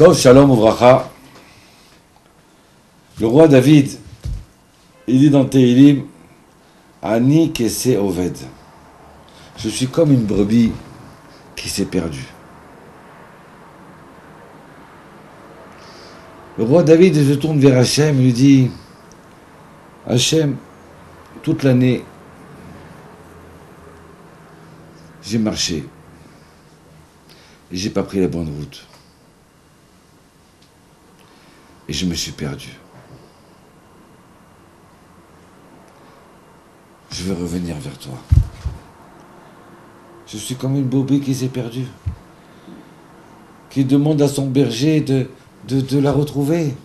Tov Shalom Uvracha. Le roi David, il dit dans Tehilim, Ani Kese Oved. Je suis comme une brebis qui s'est perdue. Le roi David se tourne vers Hachem et lui dit, Hachem, toute l'année, j'ai marché et j'ai pas pris la bonne route. Et je me suis perdu. Je veux revenir vers toi. Je suis comme une brebis qui s'est perdue, qui demande à son berger de la retrouver,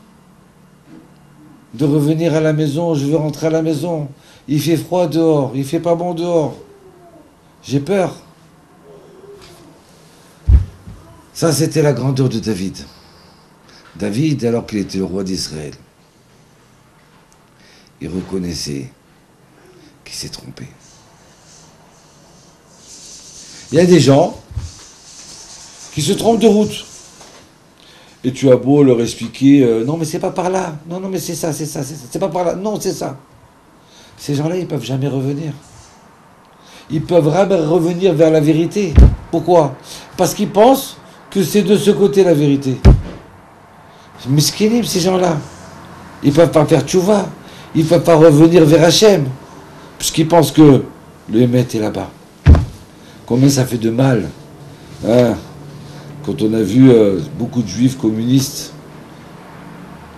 de revenir à la maison. Je veux rentrer à la maison. Il fait froid dehors, il fait pas bon dehors. J'ai peur. Ça, c'était la grandeur de David. David, alors qu'il était le roi d'Israël, il reconnaissait qu'il s'est trompé. Il y a des gens qui se trompent de route. Et tu as beau leur expliquer, non mais c'est pas par là, non mais c'est ça, c'est pas par là, non c'est ça. Ces gens-là, ils peuvent jamais revenir. Ils peuvent jamais revenir vers la vérité. Pourquoi? Parce qu'ils pensent que c'est de ce côté la vérité. Miskinim, ces gens-là. Ils ne peuvent pas faire tchouva. Ils ne peuvent pas revenir vers Hachem. Puisqu'ils pensent que le Hémet est là-bas. Combien ça fait de mal, hein, quand on a vu beaucoup de juifs communistes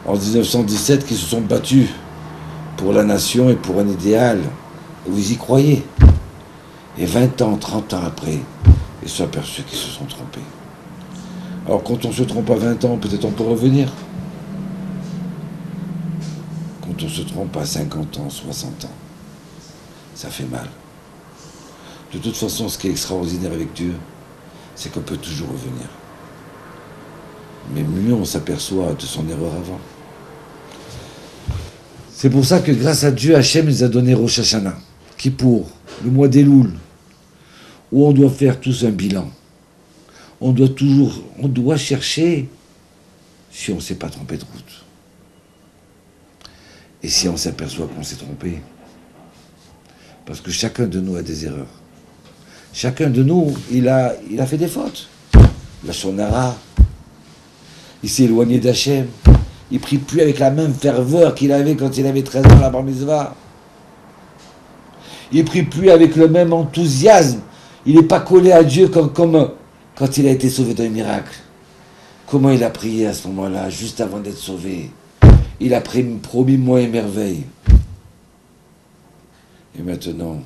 en 1917 qui se sont battus pour la nation et pour un idéal. Vous y croyez. Et 20 ans, 30 ans après, ils sont aperçus qu'ils se sont trompés. Alors quand on se trompe à 20 ans, peut-être on peut revenir. Quand on se trompe à 50 ans, 60 ans, ça fait mal. De toute façon, ce qui est extraordinaire avec Dieu, c'est qu'on peut toujours revenir. Mais mieux on s'aperçoit de son erreur avant. C'est pour ça que grâce à Dieu, Hachem nous a donné Rosh Hashanah, Kippour, le mois d'Elul, où on doit faire tous un bilan. On doit chercher si on ne s'est pas trompé de route. Et si on s'aperçoit qu'on s'est trompé. Parce que chacun de nous a des erreurs. Chacun de nous, il a fait des fautes. La Shonara, il s'est éloigné d'Hachem. Il ne prie plus avec la même ferveur qu'il avait quand il avait 13 ans à la Bar Mitzvah. Il ne prie plus avec le même enthousiasme. Il n'est pas collé à Dieu comme quand il a été sauvé d'un miracle. Comment il a prié à ce moment-là, juste avant d'être sauvé. Il a promis moi et merveille. Et maintenant,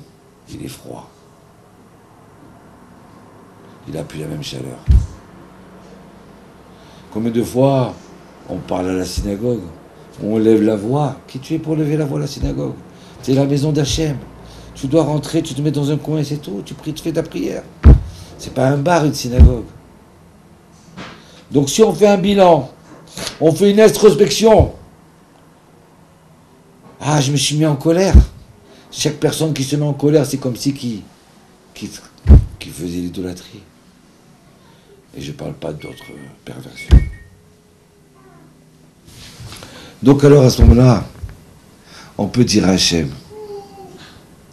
il est froid. Il n'a plus la même chaleur. Combien de fois on parle à la synagogue, on lève la voix. Qui tu es pour lever la voix à la synagogue? C'est la maison d'Hachem. Tu dois rentrer, tu te mets dans un coin, c'est tout. Tu pries, tu fais ta prière. C'est pas un bar, une synagogue. Donc si on fait un bilan, on fait une introspection. Ah, je me suis mis en colère. Chaque personne qui se met en colère, c'est comme si qui faisait l'idolâtrie. Et je ne parle pas d'autres perversions. Donc alors à ce moment-là, on peut dire à Hachem,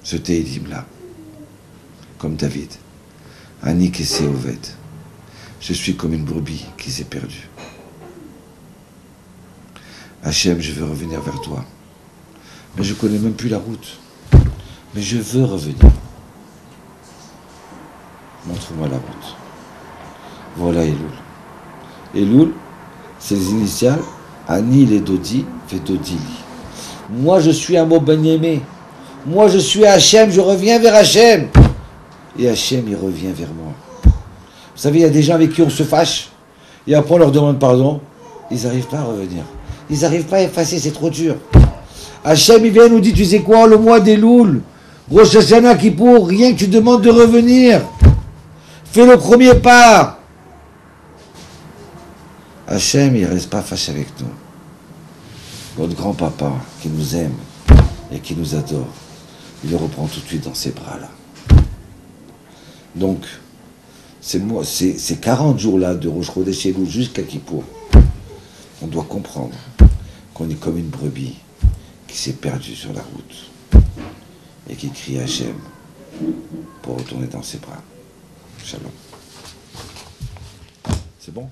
ce Tehilim-là, comme David, Ani Kese Oved, je suis comme une brebis qui s'est perdue. Hachem, je veux revenir vers toi. Mais je ne connais même plus la route. Mais je veux revenir. Montre-moi la route. Voilà Elul. Elul, c'est les initiales Ani les Dodi, Vedodili. Moi je suis un mot ben-aimé. Moi je suis Hachem, je reviens vers Hachem. Et Hachem il revient vers moi. Vous savez, il y a des gens avec qui on se fâche. Et après on leur demande pardon. Ils n'arrivent pas à revenir. Ils n'arrivent pas à effacer, c'est trop dur. Hachem il vient nous dit, tu sais quoi, le mois d'Elul, Rosh Hashanah Kippour, rien que tu demandes de revenir. Fais le premier pas. Hachem, il ne reste pas fâché avec nous. Notre grand-papa, qui nous aime et qui nous adore, il le reprend tout de suite dans ses bras, là. Donc, ces 40 jours-là de Rosh Chodesh Elul jusqu'à Kippour, On doit comprendre qu'on est comme une brebis qui s'est perdue sur la route et qui crie Hachem pour retourner dans ses bras. Shalom. C'est bon ?